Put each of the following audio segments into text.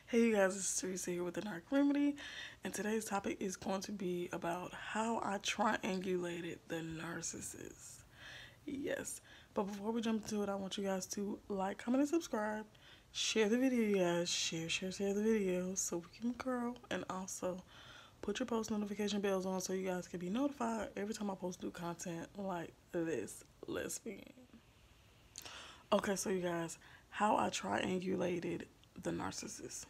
Hey you guys, it's Teresa here with the Narc Remedy, and today's topic is going to be about how I triangulated the narcissist. Yes, but before we jump into it, I want you guys to like, comment, and subscribe. Share the video, you guys. Share the video so we can grow, and also put your post notification bells on so you guys can be notified every time I post new content like this. Let's begin. Okay, so you guys, how I triangulated the narcissist.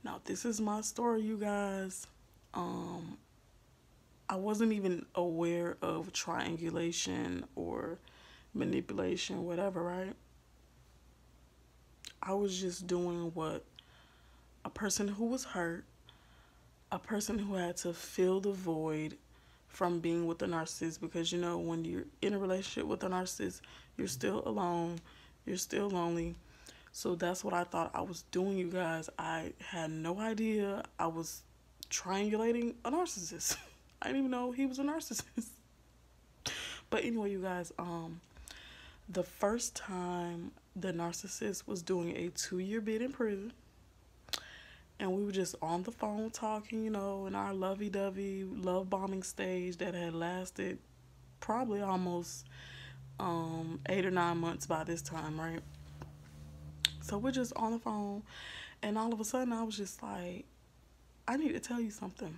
Now, this is my story, you guys. I wasn't even aware of triangulation or manipulation, whatever, right? I was just doing what a person who was hurt, a person who had to fill the void from being with the narcissist, because you know, when you're in a relationship with a narcissist, you're still alone, you're still lonely. So that's what I thought I was doing, you guys. I had no idea I was triangulating a narcissist. I didn't even know he was a narcissist. But anyway, you guys, the first time the narcissist was doing a 2-year bid in prison, and we were just on the phone talking, you know, in our lovey-dovey love bombing stage that had lasted probably almost 8 or 9 months by this time, right? So we're just on the phone, and all of a sudden I was just like, I need to tell you something.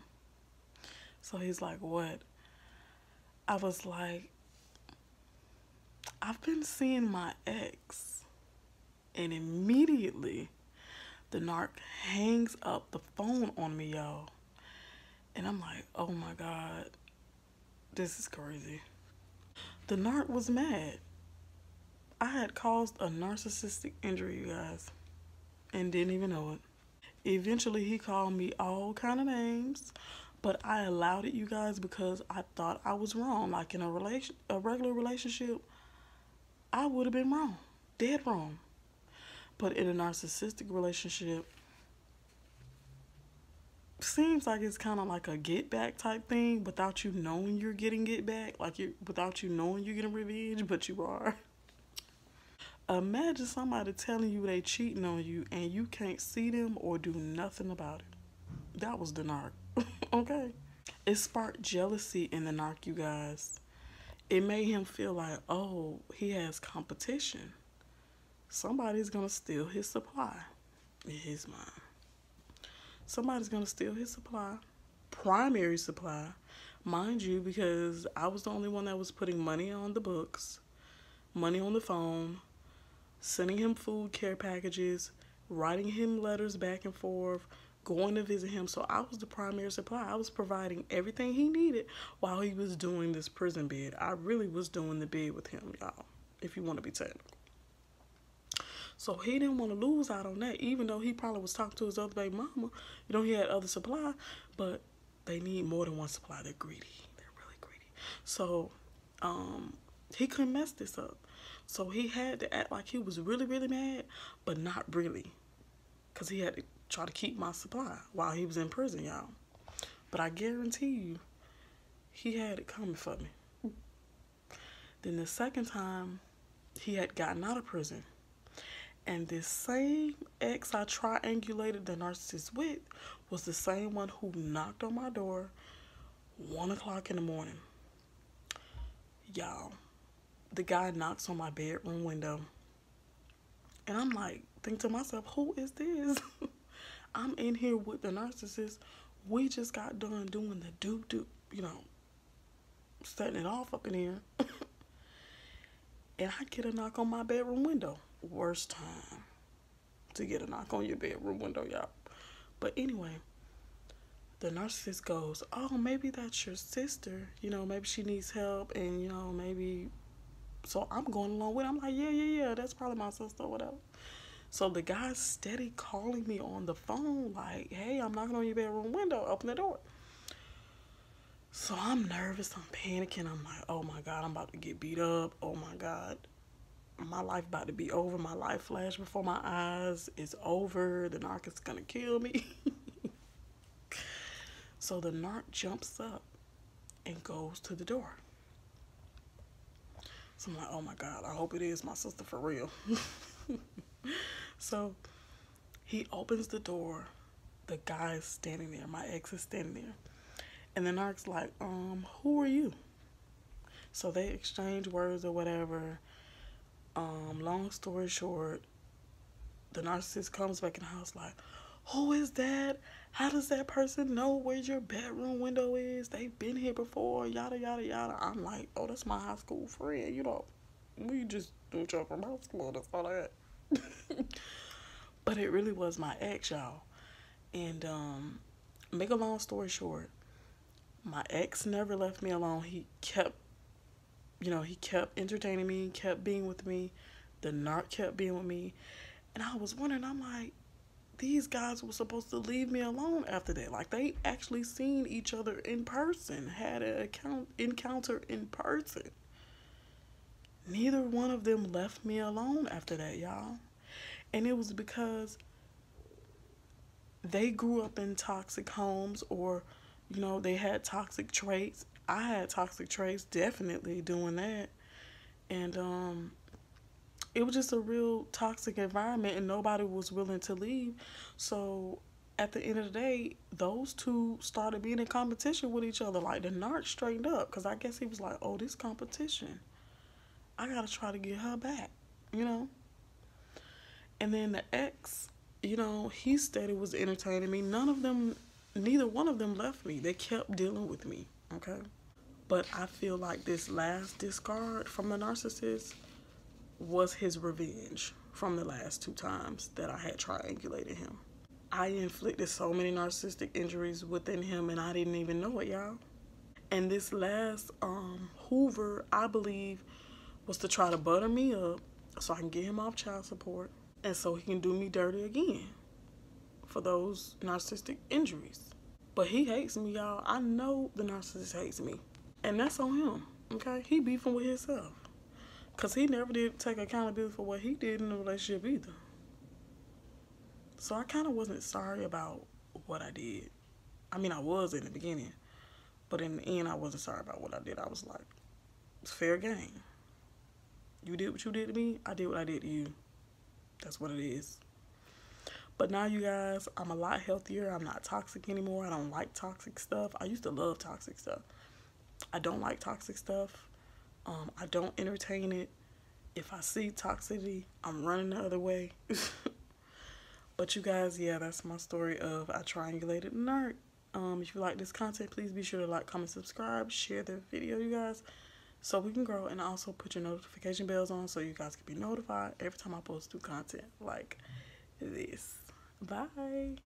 So he's like, what? I was like, I've been seeing my ex. And immediately the narc hangs up the phone on me, y'all. And I'm like, oh my God, this is crazy. The narc was mad. I had caused a narcissistic injury, you guys, and didn't even know it. Eventually, he called me all kind of names, but I allowed it, you guys, because I thought I was wrong. Like in a regular relationship, I would have been wrong, dead wrong. But in a narcissistic relationship, seems like it's kind of like a get back type thing without you knowing you're getting get back, like without you knowing you're getting revenge, but you are. Imagine somebody telling you they cheating on you and you can't see them or do nothing about it. That was the narc. Okay. It sparked jealousy in the narc, you guys. It made him feel like, oh, he has competition. Somebody's gonna steal his supply in his mind. Somebody's gonna steal his supply, primary supply, mind you, because I was the only one that was putting money on the books, money on the phone, sending him food care packages, writing him letters back and forth, going to visit him. So I was the primary supply. I was providing everything he needed while he was doing this prison bid. I really was doing the bid with him, y'all, if you want to be technical. So he didn't want to lose out on that, even though he probably was talking to his other baby mama. You know, he had other supply, but they need more than one supply. They're greedy. They're really greedy. So he couldn't mess this up. So he had to act like he was really, really mad, but not really. Because he had to try to keep my supply while he was in prison, y'all. But I guarantee you, he had it coming for me. Then the second time, he had gotten out of prison. And this same ex I triangulated the narcissist with was the same one who knocked on my door 1 o'clock in the morning. Y'all, the guy knocks on my bedroom window. And I'm like, think to myself, who is this? I'm in here with the narcissist. We just got done doing the doop, you know, setting it off up in here. And I get a knock on my bedroom window. Worst time to get a knock on your bedroom window, y'all. But anyway, the narcissist goes, oh, maybe that's your sister. You know, maybe she needs help, and, you know, maybe. So I'm going along with it. I'm like, yeah, that's probably my sister or whatever. So the guy's steady calling me on the phone like, hey, I'm knocking on your bedroom window. Open the door. So I'm nervous. I'm panicking. I'm like, oh, my God, I'm about to get beat up. Oh, my God. My life about to be over. My life flashed before my eyes. It's over. The narc is going to kill me. So the narc jumps up and goes to the door. So I'm like, oh, my God, I hope it is my sister for real. So He opens the door. The guy is standing there. My ex is standing there. And the narc's like, who are you? So they exchange words or whatever. Long story short, the narcissist comes back in the house like, who is that? How does that person know where your bedroom window is? They've been here before, yada, yada, yada. I'm like, oh, that's my high school friend. You know, we just do each other from high school. That's all I had. But it really was my ex, y'all. And make a long story short, my ex never left me alone. He kept entertaining me, kept being with me. The narc kept being with me. And I was wondering, I'm like, these guys were supposed to leave me alone after that. Like, they actually seen each other in person, had an encounter in person. Neither one of them left me alone after that, y'all. And it was because they grew up in toxic homes, or, they had toxic traits. I had toxic traits, definitely doing that. And it was just a real toxic environment, and nobody was willing to leave. So at the end of the day, those two started being in competition with each other. Like, the narc straightened up, because I guess he was like, oh, this competition, I gotta try to get her back, And then the ex, he steady was entertaining me. Neither one of them left me. They kept dealing with me, okay? But I feel like this last discard from the narcissist was his revenge from the last 2 times that I had triangulated him. I inflicted so many narcissistic injuries within him, and I didn't even know it, y'all. And this last Hoover, I believe, was to try to butter me up so I can get him off child support, and so he can do me dirty again for those narcissistic injuries. But he hates me, y'all. I know the narcissist hates me. And that's on him, okay? He beefing with himself. Because he never did take accountability for what he did in the relationship either. So I kind of wasn't sorry about what I did. I mean, I was in the beginning. But in the end, I wasn't sorry about what I did. I was like, it's fair game. You did what you did to me. I did what I did to you. That's what it is. But now, you guys, I'm a lot healthier. I'm not toxic anymore. I don't like toxic stuff. I used to love toxic stuff. I don't like toxic stuff. I don't entertain it. If I see toxicity, I'm running the other way. But you guys, yeah, that's my story of I triangulated Narc. If you like this content, please be sure to like, comment, subscribe, share the video, you guys, so we can grow, and also put your notification bells on so you guys can be notified every time I post new content like this. Bye.